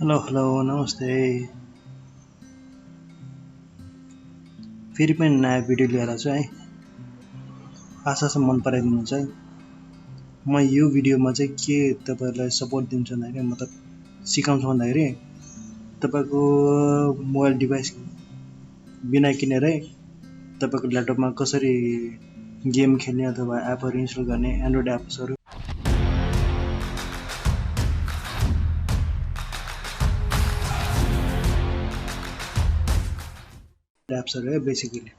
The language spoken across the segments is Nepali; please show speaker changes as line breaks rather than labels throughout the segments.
हेलो हेलो नमस्ते। फेरि पनि नयाँ भिडियो लिएर आएको छु है। आशा छ मन पराइदिनुहुन्छ है। म यो भिडियोमा चाहिँ के तपाईहरुलाई सपोर्ट दिन्छु भन्दाखेरि मतलब सिकाउँछु भन्दाखेरि तपाईको मोबाइल डिभाइस बिना किनेरै तपाईको ल्यापटपमा कसरी गेम खेल्ने अथवा एपहरु इन्स्टल गर्ने एन्ड्रोइड एप्सहरु है बेसिकली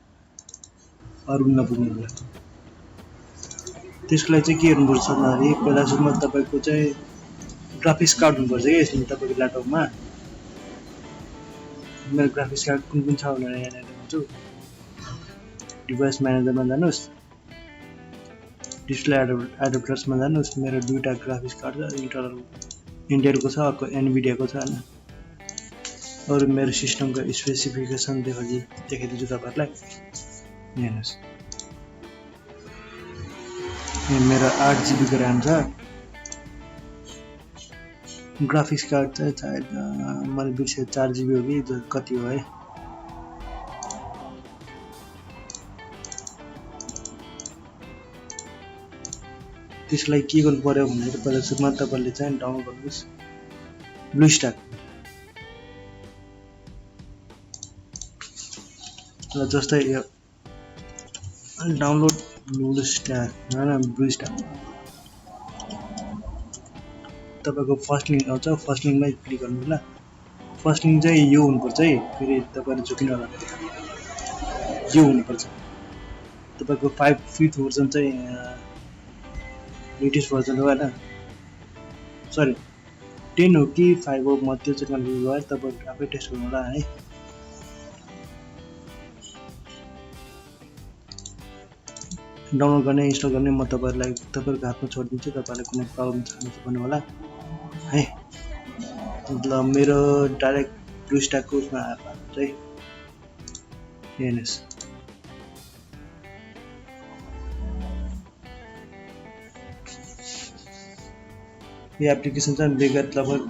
अरु नबुझ्नुलाई। त्यसको लागि चाहिँ के गर्नुपर्छ भन्दाखेरि पहिला सुरुमा तपाईको चाहिँ ग्राफिक्स कार्ड हुनुपर्छ के यसमा तपाईको ल्यापटपमा। मेरो ग्राफिक्स कार्ड कुन छ भनेर यहाँ हेर्नुहुन्छ। डिभाइस म्यानेजरमा जानुस्, डिस्प्ले एडाप्टर्समा जानुस्। मेरो दुईटा ग्राफिक्स कार्ड छ, एउटा इन्टेलको छ अर्को एनभिडियाको छ हैन। अरु मेरो सिस्टमको स्पेसिफिकेसन देखाइदिन्छु तपाईहरुलाई। हेर्नुस्, मेरो 8GB को र्याम छ। ग्राफिक्स कार्ड चाहिँ सायद मैले बिर्से 4GB हो कि कति हो है। त्यसलाई के गर्नु पर्यो भन्दाखेरि पहिला सुरुमा तपाईले चाहिँ डाउनलोड गर्नुस् ब्लुस्ट्याक। ल जस्तै यो डाउनलोड ब्लुस्ट्याक ब्लुस्ट्याक तपाईको फर्स्ट लिंक आउँछ। फर्स्ट लिंकमै क्लिक गर्नु होला। फर्स्ट लिंक चाहिँ यो हुनुपर्छ है। फेरि तपाईले झुकिनु होला, यो हुनुपर्छ। तपाईको 5th भर्जन चाहिँ लेटेस्ट भर्जन हो हैन। सरी 10 हो कि 5 हो, म त्यो चाहिँ कन्फ्युज भयो। तपाईले आफै टेस्ट गर्नु होला है। डाउनलोड गर्ने इन्स्टल गर्ने म तपाईहरुलाई तपाईहरुको हातमा छोड्दिन्छु। तपाईहरुलाई कुनै प्रब्लम छ भने भन्नु होला है। ल मेरो डाइरेक्ट ब्लुस्ट्याकको उसमा चाहिँ हेर्नुस्, यो एप्लिकेसन चाहिँ विगत लगभग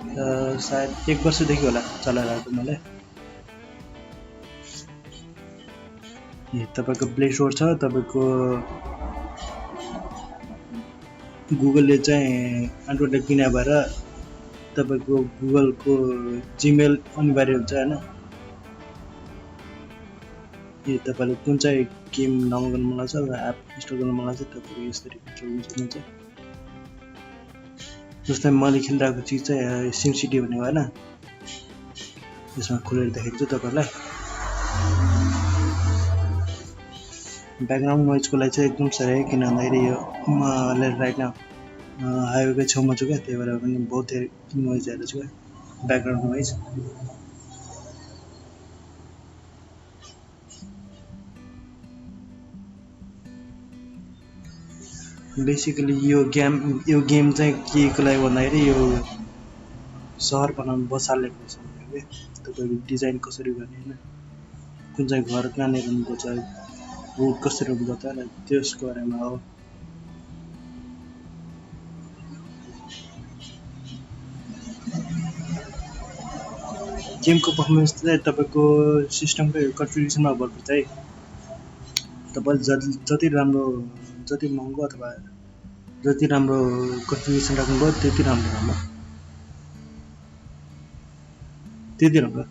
सायद 1 वर्षदेखि होला चलाइरहेको मैले। यो तपाईको प्ले स्टोर छ। तपाईको गुगलले चाहिँ एन्ड्रोइड किने भएर तपाईको गुगलको जीमेल अनिवार्य हुन्छ हैन। यो तपाईले कुन चाहिँ गेम डाउनलोड गर्न मन लाग्छ वा एप इन्स्टल गर्न मन लाग्छ तपाईले यसरी कन्ट्रोल गर्न सक्नुहुन्छ। जस्तै मैले खेलिरहेको चीज चाहिँ सिम सिटी भन्ने हो हैन। यसमा खोलेर देखाइदिन्छु तपाईहरुलाई। ब्याकग्राउन्ड नोइजको लागि चाहिँ एकदम सही है, किन भन्दाखेरि यो मैले राइट नाउ हाइवेको छेउमा छु क्या, त्यही भएर पनि बहुत धेरै नोइज आइरहेको छ क्या, ब्याकग्राउन्ड नोइज। बेसिकली यो गेम चाहिँ के को लागि भन्दाखेरि यो सहर बनाउन बसाल्ने रहेछ के। तपाईको डिजाइन कसरी गर्ने हैन, कुन चाहिँ घर कहाँनिर हुनुपर्छ, रोड कसरी हुनुपर्छ हैन, त्यसको बारेमा हो। गेमको पर्फर्मेन्स चाहिँ तपाईको सिस्टमको कन्फिगरेसनमा भर पर्छ है। तपाईले जति राम्रो जति महँगो अथवा जति राम्रो कन्फिगरेसन राख्नुभयो त्यति राम्रो राम्रो त्यति राम्रो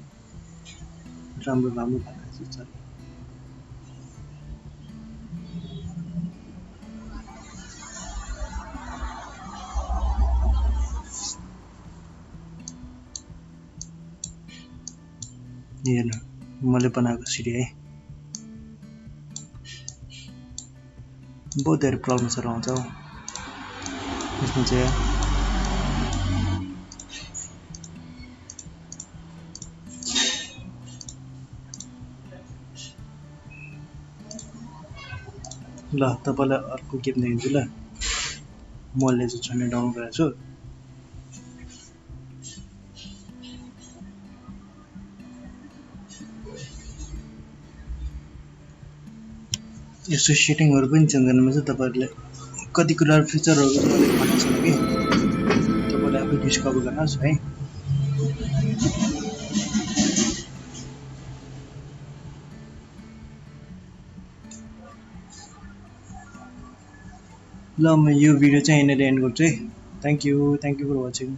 राम्रो राम्रो भइरहेको छ। हेर्नु मैले बनाएको सिडी है, बहुत धेरै प्रब्लम्सहरु आउँछ हौ यसमा चाहिँ। ल तपाईलाई अर्को गेम देखाइदिन्छु ल। मैले चाहिँ छने डाउनलोड गरेको छु। यसो सेटिङहरु पनि चेन्ज गर्नुमा चाहिँ तपाईहरुले कति कुरा फिचरहरु मैले भनेको छैन कि, तपाईले आफै डिस्कभर गर्नुस् है। ल म यो भिडियो चाहिँ यहीँनिर एन्ड गर्छु है। Thank you for watching.